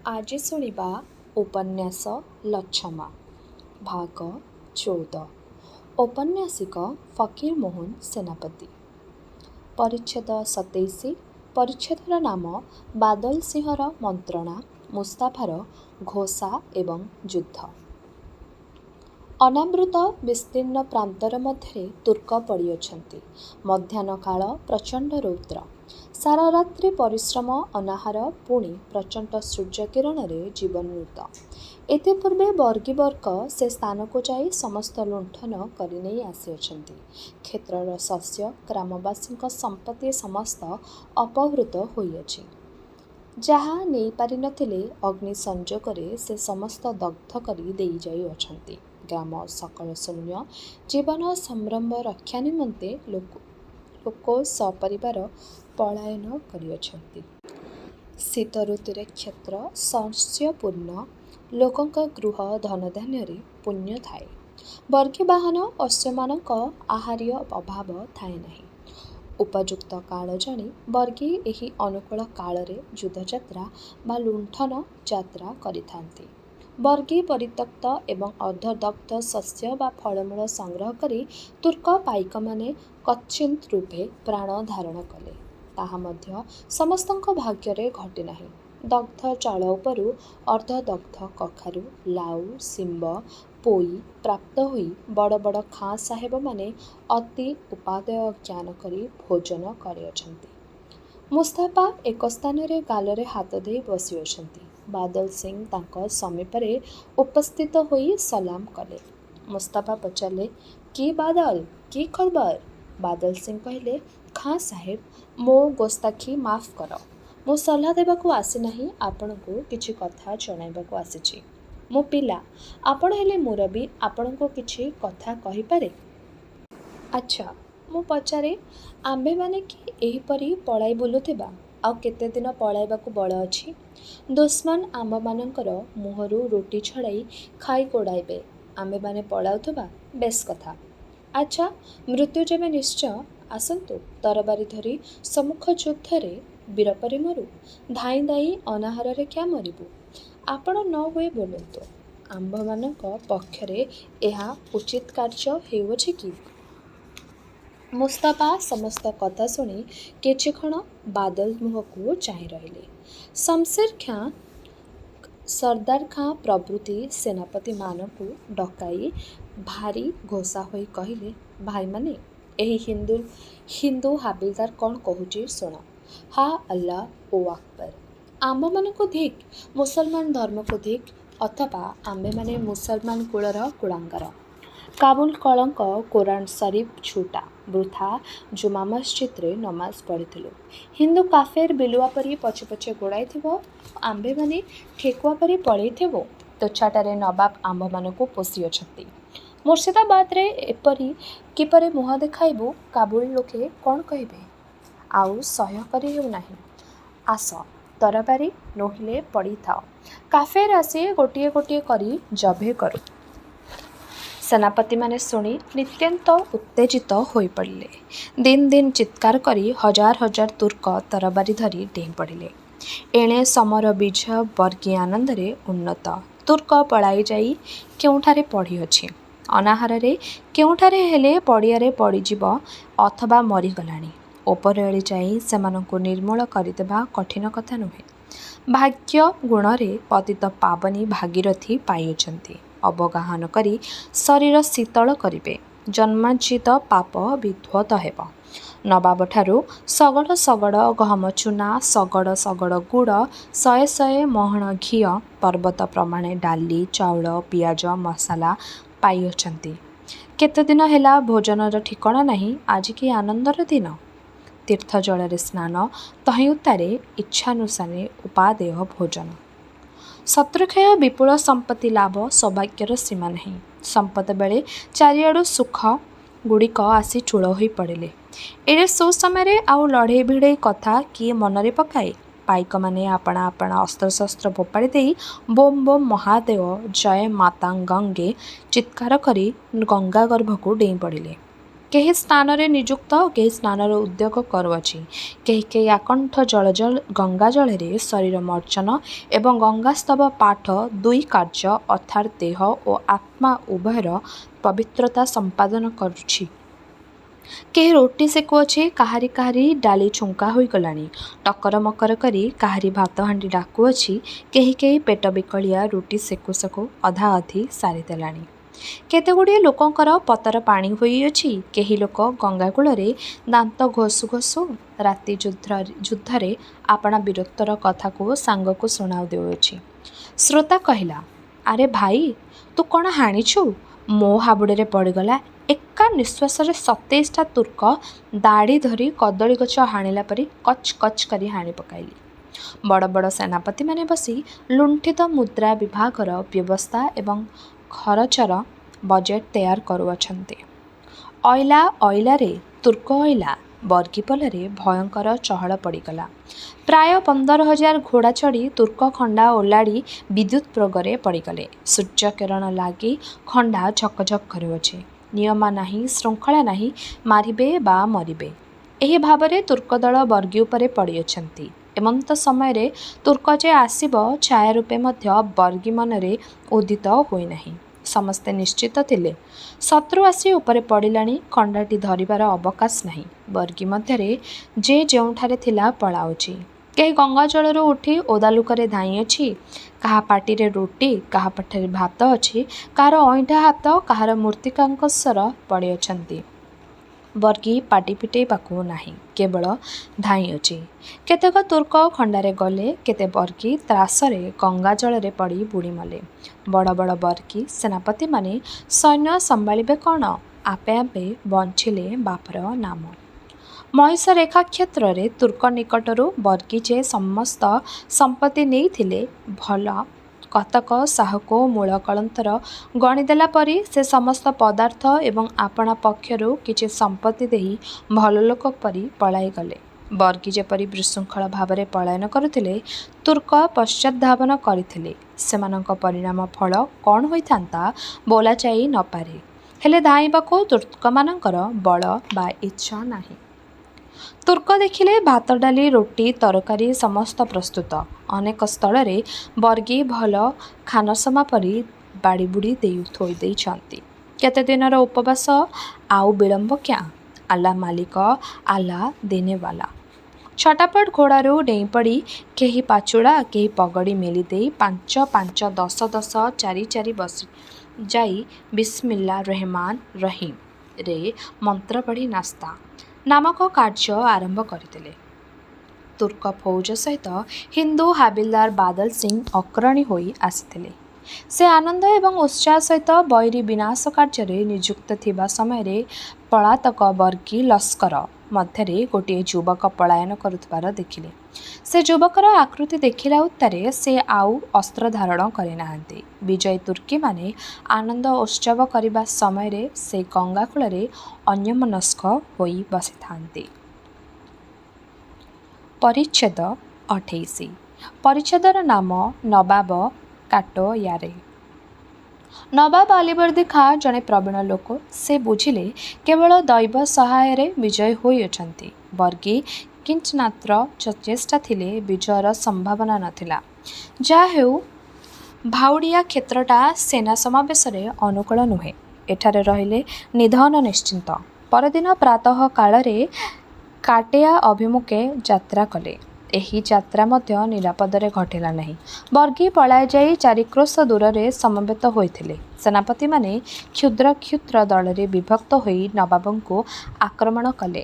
ଆଜି ଶୁଣିବା ଉପନ୍ୟାସ ଲଛମା ଭାଗ 14। ଔପନ୍ୟାସିକ ଫକୀର ମୋହନ ସେନାପତି। ପରିଚ୍ଛେଦ 27। ପରିଚ୍ଛେଦର ନାମ ବାଦଲ ସିଂହର ମନ୍ତ୍ରଣା, ମୁସ୍ତାଫାର ଘୋଷା ଏବଂ ଯୁଦ୍ଧ। ଅନାବୃତ ବିସ୍ତୀର୍ଣ୍ଣ ପ୍ରାନ୍ତର ମଧ୍ୟରେ ତୁର୍କ ପଡ଼ିଅଛନ୍ତି। ମଧ୍ୟାହ୍ନ କାଳ ପ୍ରଚଣ୍ଡ ରୌଦ୍ର। ସାରା ରାତ୍ରି ପରିଶ୍ରମ ଅନାହାର, ପୁଣି ପ୍ରଚଣ୍ଡ ସୂର୍ଯ୍ୟକିରଣରେ ଜୀବନୋନ୍ନତ। ଏଥିପୂର୍ବେ ବର୍ଗୀବର୍ଗ ସେ ସ୍ଥାନକୁ ଯାଇ ସମସ୍ତ ଲୁଣ୍ଠନ କରିନେଇ ଆସିଅଛନ୍ତି। କ୍ଷେତ୍ରର ଶସ୍ୟ, ଗ୍ରାମବାସୀଙ୍କ ସମ୍ପତ୍ତି ସମସ୍ତ ଅପହୃତ ହୋଇଅଛି। ଯାହା ନେଇପାରି ନଥିଲେ ଅଗ୍ନି ସଂଯୋଗରେ ସେ ସମସ୍ତ ଦଗ୍ଧ କରି ଦେଇ ଯାଇଅଛନ୍ତି। ଗ୍ରାମ ସକଳ ଶୂନ୍ୟ। ଜୀବନ ସମ୍ଭ୍ରମ ରକ୍ଷା ନିମନ୍ତେ ଲୋକ ସପରିବାର ପଳାୟନ କରିଅଛନ୍ତି। ଶୀତ ଋତୁରେ କ୍ଷେତ୍ର ଶସ୍ୟପୂର୍ଣ୍ଣ। ଲୋକଙ୍କ ଗୃହ ଧନଧାନ୍ୟରେ ପୂର୍ଣ୍ଣ ଥାଏ। ବର୍ଗୀ ବାହନ ଅଶ୍ୱମାନଙ୍କ ଆହାର୍ୟ ଅଭାବ ଥାଏ ନାହିଁ। ଉପଯୁକ୍ତ କାଳ ଜାଣି ବର୍ଗୀ ଏହି ଅନୁକୂଳ କାଳରେ ଯୁଦ୍ଧଯାତ୍ରା ବା ଲୁଣ୍ଠନ ଯାତ୍ରା କରିଥାନ୍ତି। ବର୍ଗୀ ପରିତ୍ୟକ୍ତ ଏବଂ ଅର୍ଦ୍ଧଦଗ୍ଧ ଶସ୍ୟ ବା ଫଳମୂଳ ସଂଗ୍ରହ କରି ତୁର୍କ ପାଇକମାନେ କଶ୍ଚିତ୍ ରୂପେ ପ୍ରାଣ ଧାରଣ କଲେ। ତାହା ମଧ୍ୟ ସମସ୍ତଙ୍କ ଭାଗ୍ୟରେ ଘଟିନାହିଁ। ଦଗ୍ଧ ଚାଳ ଉପରୁ ଅର୍ଦ୍ଧଦଗ୍ଧ କଖାରୁ, ଲାଉ, ଶିମ୍ବ, ପୋଇ ପ୍ରାପ୍ତ ହୋଇ ବଡ଼ ବଡ଼ ଖାଁ ସାହେବମାନେ ଅତି ଉପାଦେୟ ଜ୍ଞାନ କରି ଭୋଜନ କରିଅଛନ୍ତି। ମୁସ୍ତାଫା ଏକ ସ୍ଥାନରେ ଗାଲରେ ହାତ ଦେଇ ବସିଅଛନ୍ତି। ବାଦଲ ସିଂ ତାଙ୍କ ସମୀପରେ ଉପସ୍ଥିତ ହୋଇ ସଲାମ କଲେ। ମୁସ୍ତାଫା ପଚାରିଲେ, କି ବାଦଲ, କି ଖବର? ବାଦଲ ସିଂ କହିଲେ, ଖାଁ ସାହେବ, ମୋ ଗୋସ୍ତାଖି ମାଫ କର। ମୁଁ ସଲାହ ଦେବାକୁ ଆସିନାହିଁ, ଆପଣଙ୍କୁ କିଛି କଥା ଜଣାଇବାକୁ ଆସିଛି। ମୁଁ ପିଲା, ଆପଣ ହେଲେ ମୁରବୀ, ଆପଣଙ୍କୁ କିଛି କଥା କହିପାରେ? ଆଚ୍ଛା, ମୁଁ ପଚାରେ, ଆମ୍ଭେମାନେ କି ଏହିପରି ପଳାଇ ବୁଲୁଥିବା ଆଉ କେତେଦିନ ପଳାଇବାକୁ ବଳ ଅଛି? ଦୁଶ୍ମନ ଆମ୍ଭମାନଙ୍କର ମୁହଁରୁ ରୁଟି ଛଡ଼ାଇ ଖାଇ ଗୋଡ଼ାଇବେ, ଆମ୍ଭେମାନେ ପଳାଉଥିବା? ବେଶ୍ କଥା। ଆଚ୍ଛା, ମୃତ୍ୟୁ ଯେବେ ନିଶ୍ଚୟ, ଆସନ୍ତୁ ତରବାରୀ ଧରି ସମ୍ମୁଖ ଯୁଦ୍ଧରେ ବୀରପରି ମରୁ। ଧାଇଁ ଧାଇଁ ଅନାହାରରେ କ୍ୟା ମରିବୁ? ଆପଣ ନ ହୁଏ ବୋଲନ୍ତୁ, ଆମ୍ଭମାନଙ୍କ ପକ୍ଷରେ ଏହା ଉଚିତ କାର୍ଯ୍ୟ ହେଉଅଛି କି? ମୁସ୍ତାଫା ସମସ୍ତ କଥା ଶୁଣି କିଛିକ୍ଷଣ ବାଦଲ ମୁହଁକୁ ଚାହିଁ ରହିଲେ। ଶମଶେର ଖାଁ, ସର୍ଦ୍ଦାର ଖାଁ ପ୍ରଭୃତି ସେନାପତିମାନଙ୍କୁ ଡକାଇ ଭାରି ଘୋଷା ହୋଇ କହିଲେ, ଭାଇମାନେ, ଏହି ହିନ୍ଦୁ ହାବିଲଦାର କ'ଣ କହୁଛି ଶୁଣ। ହା ଆଲ୍ଲାହ ଓ ଆକବର। ଆମ୍ଭମାନଙ୍କୁ ଧିକ୍, ମୁସଲମାନ ଧର୍ମକୁ ଧିକ୍, ଅଥବା ଆମ୍ଭେମାନେ ମୁସଲମାନ କୁଳର କୁଳାଙ୍ଗର। କାବୁଲ କଳଙ୍କ, କୋରାନ ଶରୀଫ ଛୁଟା, ବୃଥା ଜୁମା ମସଜିଦରେ ନମାଜ ପଢ଼ିଥିଲୁ। ହିନ୍ଦୁ କାଫେର ବିଲୁଆ ପରି ପଛେ ପଛେ ଗୋଡ଼ାଇଥିବ, ଆମ୍ଭେମାନେ ଠେକୁଆ ପରି ପଳେଇଥିବୁ। ତୁଚ୍ଛାଟାରେ ନବାବ ଆମ୍ଭମାନଙ୍କୁ ପୋଷିଅଛନ୍ତି। ମୁର୍ଶିଦାବାଦରେ କିପରି ମୁହଁ ଦେଖାଇବୁ, କାବୁଲ ଲୋକେ କ'ଣ କହିବେ, ଆଉ ସହ୍ୟ କରି ହେଉନାହିଁ। ଆସ, ତରବାରୀ ନୋହିଲେ ପଡ଼ିଥାଅ, କାଫେର ଆସି ଗୋଟିଏ ଗୋଟିଏ କରି ଜବେ କରୁ। ସେନାପତିମାନେ ଶୁଣି ନିତାନ୍ତ ଉତ୍ତେଜିତ ହୋଇପଡ଼ିଲେ। ଦିନ ଦିନ ଚିତ୍କାର କରି ହଜାର ହଜାର ତୁର୍କ ତରବାରୀ ଧରି ଡେଇଁ ପଡ଼ିଲେ। ଏଣେ ସମର ବିଜୟ ବର୍ଗୀ ଆନନ୍ଦରେ ଉନ୍ନତ। ତୁର୍କ ପଳାଇ ଯାଇ କେଉଁଠାରେ ପଡ଼ିଅଛି, ଅନାହାରରେ କେଉଁଠାରେ ହେଲେ ପଡ଼ିଆରେ ପଡ଼ିଯିବ ଅଥବା ମରିଗଲାଣି। ଉପରଓଳି ଯାଇ ସେମାନଙ୍କୁ ନିର୍ମୂଳ କରିଦେବା କଠିନ କଥା ନୁହେଁ। ଭାଗ୍ୟ ଗୁଣରେ ପତିତ ପାବନୀ ଭାଗୀରଥୀ ପାଇଅଛନ୍ତି। ଅବଗାହନ କରି ଶରୀର ଶୀତଳ କରିବେ। ଜନ୍ମାର୍ଜିତ ପାପ ବିଦ୍ଧୌତ ହେବ। ନବାବଠାରୁ ଶଗଡ଼ ଶଗଡ଼ ଗହମ ଚୂନା, ଶଗଡ଼ ଶଗଡ଼ ଗୁଡ଼, ଶହେ ଶହେ ମହଣ ଘିଅ, ପର୍ବତ ପ୍ରମାଣେ ଡାଲି, ଚାଉଳ, ପିଆଜ, ମସଲା ପାଇଅଛନ୍ତି। କେତେଦିନ ହେଲା ଭୋଜନର ଠିକଣା ନାହିଁ। ଆଜି କି ଆନନ୍ଦର ଦିନ। ତୀର୍ଥଜଳରେ ସ୍ନାନ, ତହିଁଉତ୍ତାରେ ଇଚ୍ଛାନୁସାରେ ଉପାଦେୟ ଭୋଜନ। ଶତ୍ରୁକ୍ଷୟ, ବିପୁଳ ସମ୍ପତ୍ତି ଲାଭ, ସୌଭାଗ୍ୟର ସୀମା ନାହିଁ। ସମ୍ପଦ ବେଳେ ଚାରିଆଡ଼ୁ ସୁଖ ଗୁଡ଼ିକ ଆସି ଠୁଳ ହୋଇ ପଡ଼ିଲେ। ଏଡ଼େ ସୁସମୟରେ ଆଉ ଲଢ଼େଇ ଭିଡ଼େଇ କଥା କିଏ ମନରେ ପକାଏ? ପାଇକମାନେ ଆପଣା ଆପଣା ଅସ୍ତ୍ରଶସ୍ତ୍ର ଫୋପାଡ଼ି ଦେଇ ବୋମ୍ ବୋମ୍ ମହାଦେବ ଜୟ ମାତା ଗଙ୍ଗେ ଚିତ୍କାର କରି ଗଙ୍ଗା ଗର୍ଭକୁ ଡେଇଁ ପଡ଼ିଲେ। କେହି ସ୍ନାନରେ ନିଯୁକ୍ତ କେହି ସ୍ନାନର ଉଦ୍ୟୋଗ କରୁଅଛି। କେହି ଆକଣ୍ଠ ଗଙ୍ଗା ଜଳରେ ଶରୀର ମର୍ଜନ ଏବଂ ଗଙ୍ଗାସ୍ତବ ପାଠ ଦୁଇ କାର୍ଯ୍ୟ ଅର୍ଥାତ୍ ଦେହ ଓ ଆତ୍ମା ଉଭୟର ପବିତ୍ରତା ସମ୍ପାଦନ କରୁଛି। କେହି ରୁଟି ସେକୁଅଛି, କାହାରି ଡାଲି ଛୁଙ୍କା ହୋଇଗଲାଣି। ଟକର ମକର କରି କାହାରି ଭାତ ହାଣ୍ଡି ଡାକୁଅଛି। କେହି ପେଟ ବିକଳିଆ ରୁଟି ସେକୁ ସେକୁ ଅଧା ଅଧି ସାରିଦେଲାଣି। କେତେଗୁଡ଼ିଏ ଲୋକଙ୍କର ପତର ପାଣି ହୋଇଅଛି। କେହି ଲୋକ ଗଙ୍ଗା କୂଳରେ ଦାନ୍ତ ଘଷୁ ଘଷୁ ରାତି ଯୁଦ୍ଧରେ ଆପଣା ବୀରତ୍ୱର କଥାକୁ ସାଙ୍ଗକୁ ଶୁଣାଉ ଦେଉଅଛି। ଶ୍ରୋତା କହିଲା, ଆରେ ଭାଇ, ତୁ କ'ଣ ହାଣିଛୁ? ମୋ ହାବୁଡ଼ରେ ପଡ଼ିଗଲା। ଏକା ନିଶ୍ୱାସରେ 27ଟା ତୁର୍କ ଦାଢ଼ି ଧରି କଦଳୀ ଗଛ ହାଣିଲା ପରି କଚ୍ କଚ୍ କରି ହାଣି ପକାଇଲି। ବଡ଼ ବଡ଼ ସେନାପତିମାନେ ବସି ଲୁଣ୍ଠିତ ମୁଦ୍ରା ବିଭାଗର ବ୍ୟବସ୍ଥା ଏବଂ ଖରଚର ବଜେଟ୍ ତେୟାର କରୁଅଛନ୍ତି। ଅଇଲାରେ ତୁର୍କ ଅଇଲା। ବର୍ଗିପୋଲରେ ଭୟଙ୍କର ଚହଳ ପଡ଼ିଗଲା। ପ୍ରାୟ 15,000 ଘୋଡ଼ା ଚଢ଼ି ତୁର୍କ ଖଣ୍ଡା ଓଲାଡ଼ି ବିଦ୍ୟୁତ୍ ପ୍ରୋଗରେ ପଡ଼ିଗଲେ। ସୂର୍ଯ୍ୟକିରଣ ଲାଗି ଖଣ୍ଡା ଝକଝକ କରୁଅଛି। ନିୟମ ନାହିଁ, ଶୃଙ୍ଖଳା ନାହିଁ, ମାରିବେ ବା ମରିବେ। ଏହି ଭାବରେ ତୁର୍କ ଦଳ ବର୍ଗୀ ଉପରେ ପଡ଼ିଅଛନ୍ତି। ଏମନ୍ତ ସମୟରେ ତୁର୍କ ଯେ ଆସିବ, ଛାୟା ରୂପେ ମଧ୍ୟ ବର୍ଗୀ ମନରେ ଉଦିତ ହୋଇନାହିଁ। ସମସ୍ତେ ନିଶ୍ଚିତ ଥିଲେ ଶତ୍ରୁ ଆସି ଉପରେ ପଡ଼ିଲାଣି। ଖଣ୍ଡାଟି ଧରିବାର ଅବକାଶ ନାହିଁ। ବର୍ଗୀ ମଧ୍ୟରେ ଯେ ଯେଉଁଠାରେ ଥିଲା ପଳାଉଛି। କେହି ଗଙ୍ଗା ଜଳରୁ ଉଠି ଓଦାଲୁକରେ ଧାଇଁଅଛି। କାହା ପାଟିରେ ରୁଟି, କାହା ପାଟିରେ ଭାତ ଅଛି। କାହାର ଅଇଁଠା ହାତ, କାହାର ମୃତ୍ତିକାଙ୍କସ୍ୱର ପଡ଼ିଅଛନ୍ତି। ବର୍ଗୀ ପାଟି ଫିଟେଇବାକୁ ନାହିଁ, କେବଳ ଧାଇଁଅଛି। କେତେକ ତୁର୍କ ଖଣ୍ଡାରେ ଗଲେ, କେତେ ବର୍ଗୀ ତ୍ରାସରେ ଗଙ୍ଗା ଜଳରେ ପଡ଼ି ବୁଡ଼ିମଲେ। ବଡ଼ ବଡ଼ ବର୍ଗୀ ସେନାପତିମାନେ ସୈନ୍ୟ ସମ୍ଭାଳିବେ କ'ଣ? ଆପେ ଆପେ ବଞ୍ଚିଲେ ବାପର ନାମ। ମହିଷ ରେଖା କ୍ଷେତ୍ରରେ ତୁର୍କ ନିକଟରୁ ବର୍ଗୀ ଯେ ସମସ୍ତ ସମ୍ପତ୍ତି ନେଇଥିଲେ, ଭଲ କତକ ସାହୁକୁ ମୂଳ କଳନ୍ତର ଗଣିଦେଲା ପରି ସେ ସମସ୍ତ ପଦାର୍ଥ ଏବଂ ଆପଣା ପକ୍ଷରୁ କିଛି ସମ୍ପତ୍ତି ଦେଇ ଭଲ ଲୋକ ପରି ପଳାଇଗଲେ। ବର୍ଗୀ ଯେପରି ବିଶୃଙ୍ଖଳ ଭାବରେ ପଳାୟନ କରୁଥିଲେ, ତୁର୍କ ପଶ୍ଚାଦ୍ଧାବନ କରିଥିଲେ। ସେମାନଙ୍କ ପରିଣାମ ଫଳ କ'ଣ ହୋଇଥାନ୍ତା ବୋଲାଯାଇ ନ ପାରେ। ହେଲେ ଧାଇଁବାକୁ ତୁର୍କମାନଙ୍କର ବଳ ବା ଇଚ୍ଛା ନାହିଁ। ତୁର୍କ ଦେଖିଲେ ଭାତ ଡାଲି ରୁଟି ତରକାରୀ ସମସ୍ତ ପ୍ରସ୍ତୁତ। ଅନେକ ସ୍ଥଳରେ ବର୍ଗୀ ଭଲ ଖାନସମା ପରି ବାଡ଼ିବୁଡ଼ି ଥୋଇ ଦେଇଛନ୍ତି। କେତେ ଦିନର ଉପବାସ, ଆଉ ବିଳମ୍ବ କ୍ୟାଁ? ଆଲା ମାଲିକ, ଆଲା ଦେନେବାଲା। ଛଟାପଟ ଘୋଡ଼ାରୁ ଡେଇଁପଡ଼ି କେହି ପାଚୁଡ଼ା, କେହି ପଗଡ଼ି ମେଲିଦେଇ 5 5 10 10 4 4 ବସି ଯାଇ ବିସ୍ମିଲ୍ଲା ରେହମାନ୍ ରହିମ୍ ରେ ମନ୍ତ୍ର ପଢ଼ି ନାସ୍ତା ନାମକ କାର୍ଯ୍ୟ ଆରମ୍ଭ କରିଦେଲେ। ତୁର୍କ ଫୌଜ ସହିତ ହିନ୍ଦୁ ହାବିଲଦାର ବାଦଲ ସିଂ ଅଗ୍ରଣୀ ହୋଇ ଆସିଥିଲେ। ସେ ଆନନ୍ଦ ଏବଂ ଉତ୍ସାହ ସହିତ ବୈରୀ ବିନାଶ କାର୍ଯ୍ୟରେ ନିଯୁକ୍ତ ଥିବା ସମୟରେ ପଳାତକ ବର୍ଗୀ ଲସ୍କର ମଧ୍ୟରେ ଗୋଟିଏ ଯୁବକ ପଳାୟନ କରୁଥିବାର ଦେଖିଲେ। ସେ ଯୁବକର ଆକୃତି ଦେଖିଲା ଉତ୍ତାରେ ସେ ଆଉ ଅସ୍ତ୍ର ଧାରଣ କରିନାହାନ୍ତି। ବିଜୟୀ ତୁର୍କୀମାନେ ଆନନ୍ଦ ଉତ୍ସବ କରିବା ସମୟରେ ସେ ଗଙ୍ଗା କୂଳରେ ଅନ୍ୟମନସ୍କ ହୋଇ ବସିଥାନ୍ତି। ପରିଚ୍ଛେଦ 28। ପରିଚ୍ଛେଦର ନାମ ନବାବ କାଟୋୟାରେ। ନବାବ ଅଲିବର୍ଦୀ ଖାଁ ଜଣେ ପ୍ରବୀଣ ଲୋକ। ସେ ବୁଝିଲେ କେବଳ ଦୈବ ସହାୟରେ ବିଜୟୀ ହୋଇଅଛନ୍ତି। ବର୍ଗୀ କିଞ୍ଚିମାତ୍ର ସଚେଷ୍ଟ ଥିଲେ, ବିଜୟର ସମ୍ଭାବନା ନଥିଲା। ଯାହା ହେଉ, ଭାଉଡ଼ିଆ କ୍ଷେତ୍ରଟା ସେନା ସମାବେଶରେ ଅନୁକୂଳ ନୁହେଁ। ଏଠାରେ ରହିଲେ ନିଧନ ନିଶ୍ଚିତ। ପରଦିନ ପ୍ରାତଃ କାଳରେ କାଟେୟା ଅଭିମୁଖେ ଯାତ୍ରା କଲେ। ଏହି ଯାତ୍ରା ମଧ୍ୟ ନିରାପଦରେ ଘଟିଲା ନାହିଁ। ବର୍ଗୀ ପଳାଇ ଯାଇ 4 କ୍ରୋଶ ଦୂରରେ ସମବେତ ହୋଇଥିଲେ। ସେନାପତିମାନେ କ୍ଷୁଦ୍ର କ୍ଷୁଦ୍ର ଦଳରେ ବିଭକ୍ତ ହୋଇ ନବାବଙ୍କୁ ଆକ୍ରମଣ କଲେ।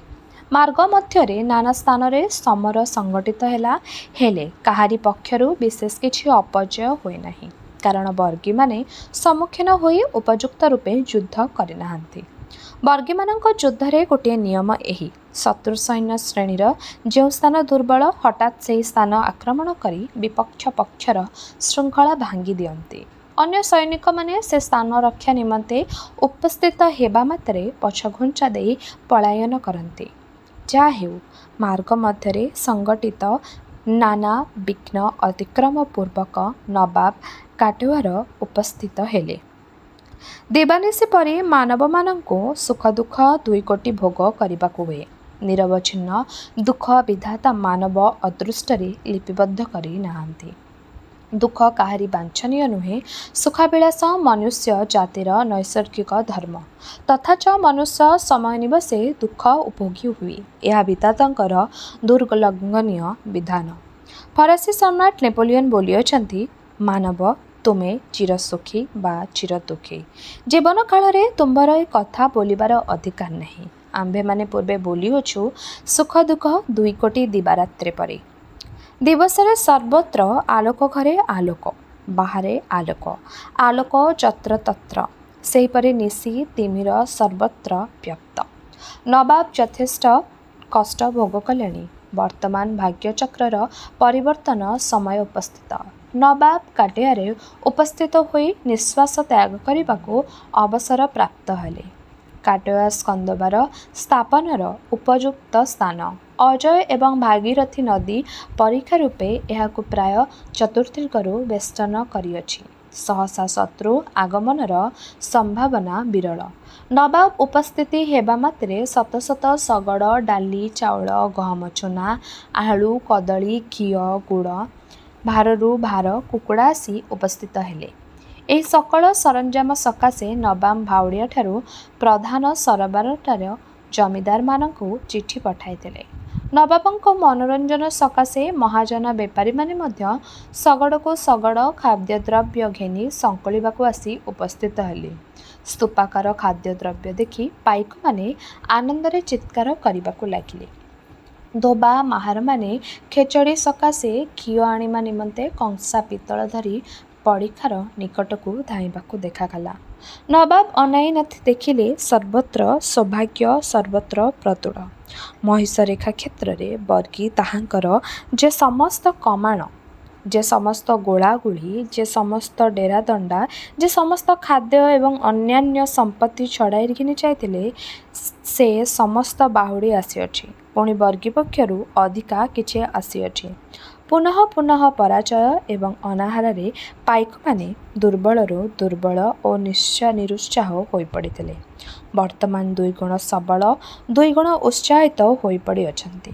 ମାର୍ଗ ମଧ୍ୟରେ ନାନା ସ୍ଥାନରେ ସମର ସଂଗଠିତ ହେଲା, ହେଲେ କାହାରି ପକ୍ଷରୁ ବିଶେଷ କିଛି ଅପଜୟ ହୋଇନାହିଁ। କାରଣ ବର୍ଗୀମାନେ ସମ୍ମୁଖୀନ ହୋଇ ଉପଯୁକ୍ତ ରୂପେ ଯୁଦ୍ଧ କରିନାହାନ୍ତି। ବର୍ଗୀମାନଙ୍କ ଯୁଦ୍ଧରେ ଗୋଟିଏ ନିୟମ ଏହି, ଶତ୍ରୁ ସୈନ୍ୟ ଶ୍ରେଣୀର ଯେଉଁ ସ୍ଥାନ ଦୁର୍ବଳ, ହଠାତ୍ ସେହି ସ୍ଥାନ ଆକ୍ରମଣ କରି ବିପକ୍ଷ ପକ୍ଷର ଶୃଙ୍ଖଳା ଭାଙ୍ଗି ଦିଅନ୍ତି। ଅନ୍ୟ ସୈନିକମାନେ ସେ ସ୍ଥାନ ରକ୍ଷା ନିମନ୍ତେ ଉପସ୍ଥିତ ହେବା ମାତ୍ରେ ପଛଘୁଞ୍ଚା ଦେଇ ପଳାୟନ କରନ୍ତି। ଯାହା ହେଉ, ମାର୍ଗ ମଧ୍ୟରେ ସଂଗଠିତ ନାନା ବିଘ୍ନ ଅତିକ୍ରମ ପୂର୍ବକ ନବାବ କାଟୋୟାର ଉପସ୍ଥିତ ହେଲେ। ଦେବାନିଶୀ ପରି ମାନବମାନଙ୍କୁ ସୁଖ ଦୁଃଖ ଦୁଇ କୋଟି ଭୋଗ କରିବାକୁ ହୁଏ। ନିରବଚ୍ଛିନ୍ନ ଦୁଃଖ ବିଧାତା ମାନବ ଅଦୃଷ୍ଟରେ ଲିପିବଦ୍ଧ କରି ନାହାନ୍ତି। ଦୁଃଖ କାହାରି ବାଞ୍ଛନୀୟ ନୁହେଁ। ସୁଖାଭିଳାଷ ମନୁଷ୍ୟ ଜାତିର ନୈସର୍ଗିକ ଧର୍ମ। ତଥାଚ ମନୁଷ୍ୟ ସମୟ ନିବସେ ଦୁଃଖ ଉପଭୋଗୀ ହୁଏ। ଏହା ବିଧାତାଙ୍କର ଦୁର୍ଲଙ୍ଘନୀୟ ବିଧାନ। ଫରାସୀ ସମ୍ରାଟ ନେପୋଲିଅନ ବୋଲିଅଛନ୍ତି, ମାନବ ତୁମେ ଚିରସୁଖୀ ବା ଚିରଦୁଃଖୀ। ଜୀବନ କାଳରେ ତୁମ୍ଭର ଏ କଥା ବୋଲିବାର ଅଧିକାର ନାହିଁ। ଆମ୍ଭେମାନେ ପୂର୍ବେ ବୋଲିଅଛୁ, ସୁଖ ଦୁଃଖ ଦୁଇ କୋଟି ଦିବାରାତ୍ରି ପରି। ଦିବସରେ ସର୍ବତ୍ର ଆଲୋକ, ଘରେ ଆଲୋକ, ବାହାରେ ଆଲୋକ, ଆଲୋକ ଯତ୍ର ତତ୍ର। ସେହିପରି ନିଶି ତିମିର ସର୍ବତ୍ର ବ୍ୟକ୍ତ। ନବାବ ଯଥେଷ୍ଟ କଷ୍ଟ ଭୋଗ କଲେଣି। ବର୍ତ୍ତମାନ ଭାଗ୍ୟଚକ୍ରର ପରିବର୍ତ୍ତନ ସମୟ ଉପସ୍ଥିତ। ନବାବ କାଟିଆରେ ଉପସ୍ଥିତ ହୋଇ ନିଃଶ୍ୱାସ ତ୍ୟାଗ କରିବାକୁ ଅବସର ପ୍ରାପ୍ତ ହେଲେ। କାଟୋୟା ସ୍କନ୍ଦବାର ସ୍ଥାପନର ଉପଯୁକ୍ତ ସ୍ଥାନ। ଅଜୟ ଏବଂ ଭାଗୀରଥୀ ନଦୀ ପରୀକ୍ଷା ରୂପେ ଏହାକୁ ପ୍ରାୟ ଚତୁର୍ଦ୍ଦିଗରୁ ବେଷ୍ଟନ କରିଅଛି। ସହସା ଶତ୍ରୁ ଆଗମନର ସମ୍ଭାବନା ବିରଳ। ନବାବ ଉପସ୍ଥିତି ହେବା ମାତ୍ରେ ଶତ ଶତ ଶଗଡ଼ ଡାଲି, ଚାଉଳ, ଗହମ ଚୂନା, ଆଳୁ, କଦଳୀ, ଘିଅ, ଗୁଡ଼, ଭାରରୁ ଭାର କୁକୁଡ଼ା ଆସି ଉପସ୍ଥିତ ହେଲେ। ଏହି ସକଳ ସରଞ୍ଜାମ ସକାଶେ ନବାବ ଭାଉଡ଼ିଆଠାରୁ ପ୍ରଧାନ ସରବରାର ଜମିଦାରମାନଙ୍କୁ ଚିଠି ପଠାଇଥିଲେ। ନବାବଙ୍କ ମନୋରଞ୍ଜନ ସକାଶେ ମହାଜନ ବେପାରୀମାନେ ମଧ୍ୟ ଶଗଡ଼କୁ ଶଗଡ଼ ଖାଦ୍ୟଦ୍ରବ୍ୟ ଘେନି ସଙ୍କୁଳିବାକୁ ଆସି ଉପସ୍ଥିତ ହେଲେ। ସ୍ତୂପାକାର ଖାଦ୍ୟଦ୍ରବ୍ୟ ଦେଖି ପାଇକମାନେ ଆନନ୍ଦରେ ଚିତ୍କାର କରିବାକୁ ଲାଗିଲେ। ଧୋବା ମାହାରମାନେ ଖେଚଡ଼ି ସକାଶେ ଘିଅ ଆଣିବା ନିମନ୍ତେ କଂସା ପିତ୍ତଳ ଧରି ପଡ଼ିଖାର ନିକଟକୁ ଧାଇଁବାକୁ ଦେଖାଗଲା। ନବାବ ଅନାଇ ଦେଖିଲେ ସର୍ବତ୍ର ସୌଭାଗ୍ୟ, ସର୍ବତ୍ର ପ୍ରତୁର। ମହିଷରେଖା କ୍ଷେତ୍ରରେ ବର୍ଗୀ ତାହାଙ୍କର ଯେ ସମସ୍ତ କମାଣ, ଯେ ସମସ୍ତ ଗୋଳାଗୁଳି, ଯେ ସମସ୍ତ ଡେରାଦଣ୍ଡା, ଯେ ସମସ୍ତ ଖାଦ୍ୟ ଏବଂ ଅନ୍ୟାନ୍ୟ ସମ୍ପତ୍ତି ଛଡ଼ାଇ ଘିନି ଯାଇଥିଲେ, ସେ ସମସ୍ତ ବାହୁଡ଼ି ଆସିଅଛି। ପୁଣି ବର୍ଗୀ ପକ୍ଷରୁ ଅଧିକା କିଛି ଆସିଅଛି। ପୁନଃ ପୁନଃ ପରାଜୟ ଏବଂ ଅନାହାରରେ ପାଇକମାନେ ଦୁର୍ବଳରୁ ଦୁର୍ବଳ ଓ ନିରୁତ୍ସାହ ହୋଇପଡ଼ିଥିଲେ। ବର୍ତ୍ତମାନ ଦୁଇଗୁଣ ସବଳ, ଦୁଇଗୁଣ ଉତ୍ସାହିତ ହୋଇପଡ଼ିଅଛନ୍ତି।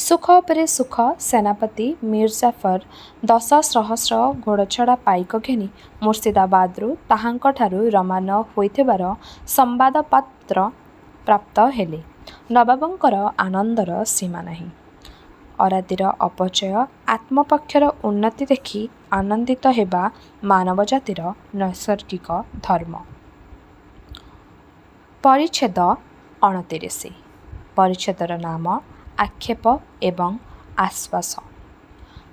ସୁଖ ଉପରେ ସୁଖ। ସେନାପତି ମୀରଜାଫର 10 ସହସ୍ର ଘୋଡ଼ଛଡ଼ା ପାଇକ ଘେନି ମୁର୍ସିଦାବାଦରୁ ତାହାଙ୍କଠାରୁ ରବାନା ହୋଇଥିବାର ସମ୍ବାଦପତ୍ର ପ୍ରାପ୍ତ ହେଲେ। ନବାବଙ୍କର ଆନନ୍ଦର ସୀମା ନାହିଁ। ଅରାତିର ଅପଚୟ, ଆତ୍ମପକ୍ଷର ଉନ୍ନତି ଦେଖି ଆନନ୍ଦିତ ହେବା ମାନବ ଜାତିର ନୈସର୍ଗିକ ଧର୍ମ। ପରିଚ୍ଛେଦ 29। ପରିଚ୍ଛେଦର ନାମ ଆକ୍ଷେପ ଏବଂ ଆଶ୍ୱାସ।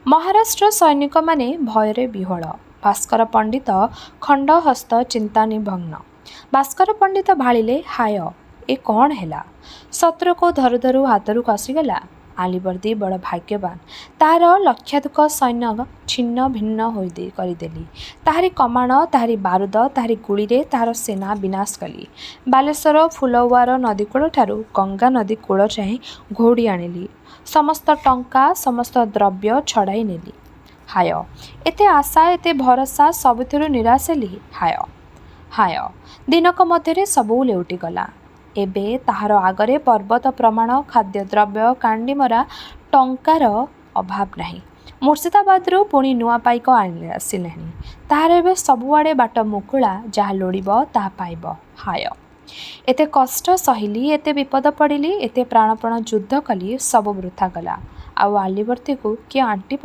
ମହାରାଷ୍ଟ୍ର ସୈନିକମାନେ ଭୟରେ ବିହ୍ୱଳ। ଭାସ୍କର ପଣ୍ଡିତ ଖଣ୍ଡହସ୍ତ ଚିନ୍ତାନିମଗ୍ନ। ଭାସ୍କର ପଣ୍ଡିତ ଭାଳିଲେ, ହାୟ, ଏ କ'ଣ ହେଲା? ଶତ୍ରୁକୁ ଧରୁ ଧରୁ ହାତରୁ ଖସିଗଲା। ଆଲିବର୍ଦୀ ବଡ଼ ଭାଗ୍ୟବାନ। ତାହାର ଲକ୍ଷାଧିକ ସୈନ୍ୟ ଛିନ୍ନ ଭିନ୍ନ କରିଦେଲି। ତାହାରି କମାଣ, ତାହାରି ବାରୁଦ, ତାହାରି ଗୁଳିରେ ତାହାର ସେନା ବିନାଶ କଲି। ବାଲେଶ୍ୱର ଫୁଲୱାର ନଦୀକୂଳଠାରୁ ଗଙ୍ଗା ନଦୀ କୂଳ ଯାଏଁ ଘଉଡ଼ି ଆଣିଲି। ସମସ୍ତ ଟଙ୍କା, ସମସ୍ତ ଦ୍ରବ୍ୟ ଛଡ଼ାଇ ନେଲି। ହାୟ, ଏତେ ଆଶା, ଏତେ ଭରସା, ସବୁଥିରୁ ନିରାଶ ହେଲି। ହାୟ, ହାୟ, ଦିନକ ମଧ୍ୟରେ ସବୁ ଲେଉଟିଗଲା। ଏବେ ତାହାର ଆଗରେ ପର୍ବତ ପ୍ରମାଣ ଖାଦ୍ୟଦ୍ରବ୍ୟ କାଣ୍ଡିମରା ଟଙ୍କାର ଅଭାବ ନାହିଁ। ମୁର୍ସିଦାବାଦରୁ ପୁଣି ନୂଆ ପାଇକ ଆସିଲେଣି। ତାହାର ଏବେ ସବୁଆଡ଼େ ବାଟ ମୁକୁଳା। ଯାହା ଲୋଡ଼ିବ ତାହା ପାଇବ। ହାୟ, ଏତେ କଷ୍ଟ ସହିଲି, ଏତେ ବିପଦ ପଡ଼ିଲି, ଏତେ ପ୍ରାଣପଣ ଯୁଦ୍ଧ କଲି, ସବୁ ବୃଥା ଗଲା। ଆଉ ଆଲିବର୍ଦୀକୁ କିଏ ଆଣ୍ଟିବ?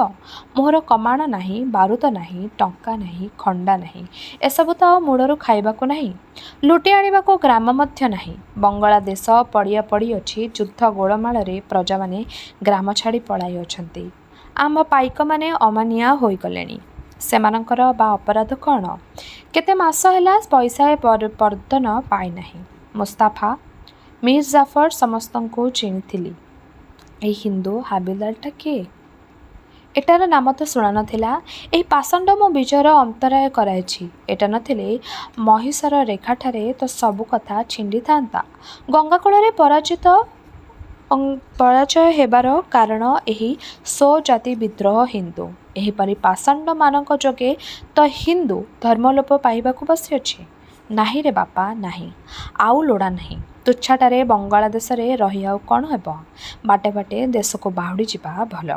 ମୋହର କମାଣ ନାହିଁ, ବାରୁଦ ନାହିଁ, ଟଙ୍କା ନାହିଁ, ଖଣ୍ଡା ନାହିଁ। ଏସବୁ ତ ଆଉ ମୂଳରୁ ଖାଇବାକୁ ନାହିଁ। ଲୁଟି ଆଣିବାକୁ ଗ୍ରାମ ମଧ୍ୟ ନାହିଁ। ବଙ୍ଗଳା ଦେଶ ପଡ଼ିଆ ପଡ଼ିଅଛି। ଯୁଦ୍ଧ ଗୋଳମାଳରେ ପ୍ରଜାମାନେ ଗ୍ରାମ ଛାଡ଼ି ପଳାଇଅଛନ୍ତି। ଆମ୍ଭ ପାଇକମାନେ ଅମାନିଆ ହୋଇଗଲେଣି। ସେମାନଙ୍କର ବା ଅପରାଧ କ'ଣ? କେତେ ମାସ ହେଲା ପଇସାଏ ପର୍ଦ୍ଦନ ପାଇନାହିଁ। ମୁସ୍ତାଫା, ମୀରଜାଫର ସମସ୍ତଙ୍କୁ ଚିହ୍ନିଥିଲି। ଏହି ହିନ୍ଦୁ ହାବିଲଦାରଟା କିଏ? ଏଟାର ନାମ ତ ଶୁଣା ନଥିଲା। ଏହି ପାଷଣ୍ଡ ମୋ ବିଜୟର ଅନ୍ତରାୟ କରାଇଛି। ଏଟା ନଥିଲେ ମହିଷର ରେଖାଠାରେ ତ ସବୁ କଥା ଛିଣ୍ଡିଥାନ୍ତା। ଗଙ୍ଗାକୂଳରେ ପରାଜୟ ହେବାର କାରଣ ଏହି ସ୍ୱଜାତି ବିଦ୍ରୋହ ହିନ୍ଦୁ। ଏହିପରି ପାଷଣ୍ଡମାନଙ୍କ ଯୋଗେ ତ ହିନ୍ଦୁ ଧର୍ମ ଲୋପ ପାଇବାକୁ ବସିଅଛି। ନାହିଁ ରେ ବାପା ନାହିଁ, ଆଉ ଲୋଡ଼ା ନାହିଁ। ତୁଚ୍ଛାଟାରେ ବଙ୍ଗଳା ଦେଶରେ ରହି ଆଉ କ'ଣ ହେବ? ବାଟେ ବାଟେ ଦେଶକୁ ବାହୁଡ଼ି ଯିବା ଭଲ।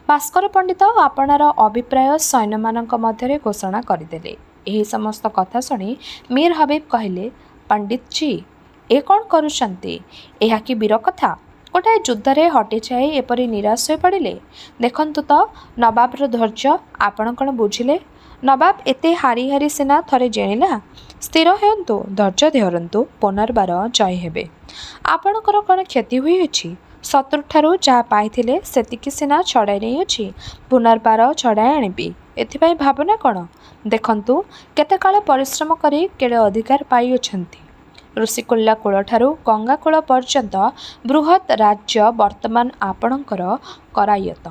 ଭାସ୍କର ପଣ୍ଡିତ ଆପଣାର ଅଭିପ୍ରାୟ ସୈନ୍ୟମାନଙ୍କ ମଧ୍ୟରେ ଘୋଷଣା କରିଦେଲେ। ଏହି ସମସ୍ତ କଥା ଶୁଣି ମୀର ହବିବ କହିଲେ, ପଣ୍ଡିତଜୀ, ଏ କ'ଣ କରୁଛନ୍ତି? ଏହା କି ବୀର କଥା? ଗୋଟାଏ ଯୁଦ୍ଧରେ ହଟିଯାଇ ଏପରି ନିରାଶ ହୋଇପଡ଼ିଲେ। ଦେଖନ୍ତୁ ତ ନବାବର ଧୈର୍ଯ୍ୟ, ଆପଣ କ'ଣ ବୁଝିଲେ? ନବାବ ଏତେ ହାରି ହାରି ସିନା ଥରେ ଜିଣିଲା। ସ୍ଥିର ହୁଅନ୍ତୁ, ଧୈର୍ଯ୍ୟ ଧରନ୍ତୁ, ପୁନର୍ବାର ଜୟ ହେବେ। ଆପଣଙ୍କର କ'ଣ କ୍ଷତି ହୋଇଅଛି? ଶତ୍ରୁଠାରୁ ଯାହା ପାଇଥିଲେ ସେତିକି ସିନା ଛଡ଼ାଇ ନେଇଅଛି, ପୁନର୍ବାର ଛଡ଼ାଇ ଆଣିବି, ଏଥିପାଇଁ ଭାବନା କ'ଣ? ଦେଖନ୍ତୁ କେତେ କାଳ ପରିଶ୍ରମ କରି କେଡ଼େ ଅଧିକାର ପାଇଅଛନ୍ତି। ଋଷିକୁଲ୍ୟା କୂଳଠାରୁ ଗଙ୍ଗା କୂଳ ପର୍ଯ୍ୟନ୍ତ ବୃହତ୍ ରାଜ୍ୟ ବର୍ତ୍ତମାନ ଆପଣଙ୍କର କରାୟତ୍ତ।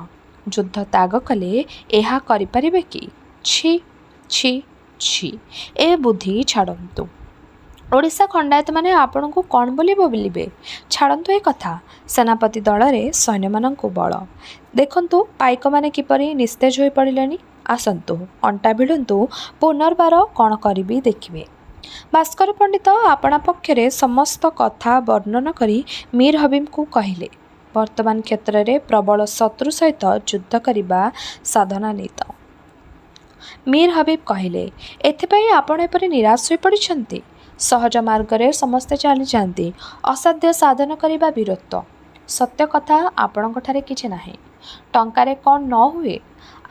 ଯୁଦ୍ଧ ତ୍ୟାଗ କଲେ ଏହା କରିପାରିବେ କି? ଛି ଛି ଛି, ଏ ବୁଦ୍ଧି ଛାଡ଼ନ୍ତୁ। ଓଡ଼ିଶା ଖଣ୍ଡାୟତମାନେ ଆପଣଙ୍କୁ କ'ଣ ବୋଲି ଭାବିବେ? ଛାଡ଼ନ୍ତୁ ଏ କଥା। ସେନାପତି ଦଳରେ ସୈନ୍ୟମାନଙ୍କୁ ବଳ ଦେଖନ୍ତୁ, ପାଇକମାନେ କିପରି ନିସ୍ତେଜ ହୋଇପଡ଼ିଲେଣି। ଆସନ୍ତୁ, ଅଣ୍ଟା ଭିଡ଼ନ୍ତୁ, ପୁନର୍ବାର କ'ଣ କରିବି ଦେଖିବେ। ଭାସ୍କର ପଣ୍ଡିତ ଆପଣା ପକ୍ଷରେ ସମସ୍ତ କଥା ବର୍ଣ୍ଣନା କରି ମୀର ହବିବଙ୍କୁ କହିଲେ, ବର୍ତ୍ତମାନ କ୍ଷେତ୍ରରେ ପ୍ରବଳ ଶତ୍ରୁ ସହିତ ଯୁଦ୍ଧ କରିବା ସାଧନାତୀତ। ମୀର ହବିବ କହିଲେ, ଏଥିପାଇଁ ଆପଣ ଏପରି ନିରାଶ ହୋଇପଡ଼ିଛନ୍ତି? ସହଜ ମାର୍ଗରେ ସମସ୍ତେ ଚାଲିଯାଆନ୍ତି, ଅସାଧ୍ୟ ସାଧନ କରିବା ବୀରତ୍ୱ। ସତ୍ୟ କଥା, ଆପଣଙ୍କଠାରେ କିଛି ନାହିଁ। ଟଙ୍କାରେ କ'ଣ ନ ହୁଏ?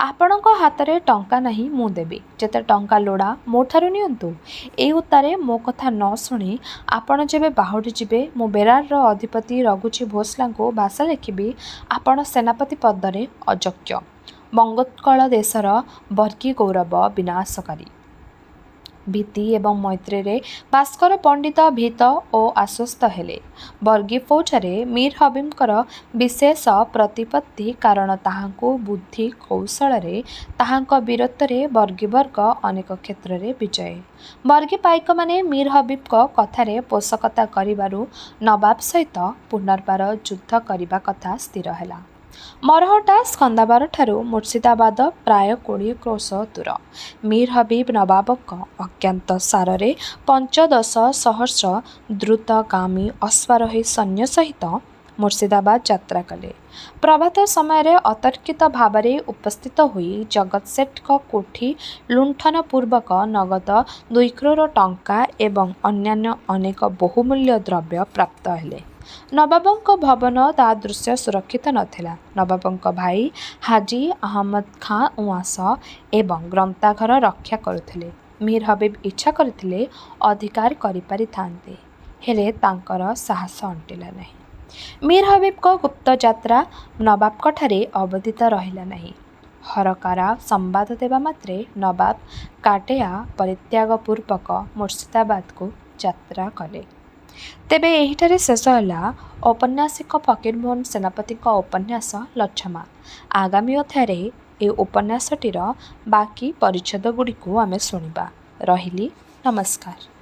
ଆପଣଙ୍କ ହାତରେ ଟଙ୍କା ନାହିଁ, ମୁଁ ଦେବି। ଯେତେ ଟଙ୍କା ଲୋଡ଼ା ମୋଠାରୁ ନିଅନ୍ତୁ। ଏହି ଉତ୍ତାରେ ମୋ କଥା ନ ଶୁଣି ଆପଣ ଯେବେ ବାହୁଡ଼ି ଯିବେ, ମୁଁ ବେରାରର ଅଧିପତି ରଘୁଜୀ ଭୋସଲାଙ୍କୁ ଭାଷା ଲେଖିବି, ଆପଣ ସେନାପତି ପଦରେ ଅଯୋଗ୍ୟ, ବଙ୍ଗୋତ୍କଳ ଦେଶର ବର୍ଗୀ ଗୌରବ ବିନାଶକାରୀ। ଭୀତି ଏବଂ ମୈତ୍ରୀରେ ଭାସ୍କର ପଣ୍ଡିତ ଭୀତ ଓ ଆଶ୍ୱସ୍ତ ହେଲେ। ବର୍ଗୀ ଫୌଜରେ ମୀର ହବିବଙ୍କର ବିଶେଷ ପ୍ରତିପତ୍ତି, କାରଣ ତାହାଙ୍କୁ ବୁଦ୍ଧି କୌଶଳରେ, ତାହାଙ୍କ ବୀରତ୍ୱରେ ବର୍ଗୀବର୍ଗ ଅନେକ କ୍ଷେତ୍ରରେ ବିଜୟୀ। ବର୍ଗୀ ପାଇକମାନେ ମୀର ହବିବଙ୍କ କଥାରେ ପୋଷକତା କରିବାରୁ ନବାବ ସହିତ ପୁନର୍ବାର ଯୁଦ୍ଧ କରିବା କଥା ସ୍ଥିର ହେଲା। ମରହଟ୍ଟା ସ୍କନ୍ଦାବରଠାରୁ ମୁର୍ସିଦାବାଦ ପ୍ରାୟ 20 କ୍ରୋଶ ଦୂର। ମୀର ହବିବ ନବାବଙ୍କ ଅଜ୍ଞାତସାରରେ 15 ସହସ୍ର ଦ୍ରୁତଗାମୀ ଅଶ୍ୱାରୋହୀ ସୈନ୍ୟ ସହିତ ମୁର୍ସିଦାବାଦ ଯାତ୍ରା କଲେ। ପ୍ରଭାତ ସମୟରେ ଅତର୍କିତ ଭାବରେ ଉପସ୍ଥିତ ହୋଇ ଜଗତ ସେଠଙ୍କ କୋଠି ଲୁଣ୍ଠନପୂର୍ବକ ନଗଦ 2 କ୍ରୋର ଟଙ୍କା ଏବଂ ଅନ୍ୟାନ୍ୟ ଅନେକ ବହୁମୂଲ୍ୟ ଦ୍ରବ୍ୟ ପ୍ରାପ୍ତ ହେଲେ। ନବାବଙ୍କ ଭବନ ତାଦୃଶ ସୁରକ୍ଷିତ ନ ଥିଲା। ନବାବଙ୍କ ଭାଇ ହାଜୀ ଅହମଦ ଖାଁ ଉଆସ ଏବଂ ଗ୍ରନ୍ଥାଘର ରକ୍ଷା କରୁଥିଲେ। ମୀର ହବିବ ଇଚ୍ଛା କରିଥିଲେ ଅଧିକାର କରିପାରିଥାନ୍ତେ, ହେଲେ ତାଙ୍କର ସାହସ ଅଣ୍ଟିଲା ନାହିଁ। ମୀର ହବିବଙ୍କ ଗୁପ୍ତ ଯାତ୍ରା ନବାବଙ୍କଠାରେ ଅବଧିତ ରହିଲା ନାହିଁ। ହରକାରା ସମ୍ବାଦ ଦେବା ମାତ୍ରେ ନବାବ କାଟେୟା ପରିତ୍ୟାଗପୂର୍ବକ ମୁର୍ସିଦାବାଦକୁ ଯାତ୍ରା କଲେ। ତେବେ ଏହିଠାରେ ଶେଷ ହେଲା ଔପନ୍ୟାସିକ ଫକୀରମୋହନ ସେନାପତିଙ୍କ ଉପନ୍ୟାସ ଲଛମା। ଆଗାମୀ ଅଧ୍ୟାୟରେ ଏ ଉପନ୍ୟାସଟିର ବାକି ପରିଚ୍ଛେଦଗୁଡ଼ିକୁ ଆମେ ଶୁଣିବା। ରହିଲି, ନମସ୍କାର।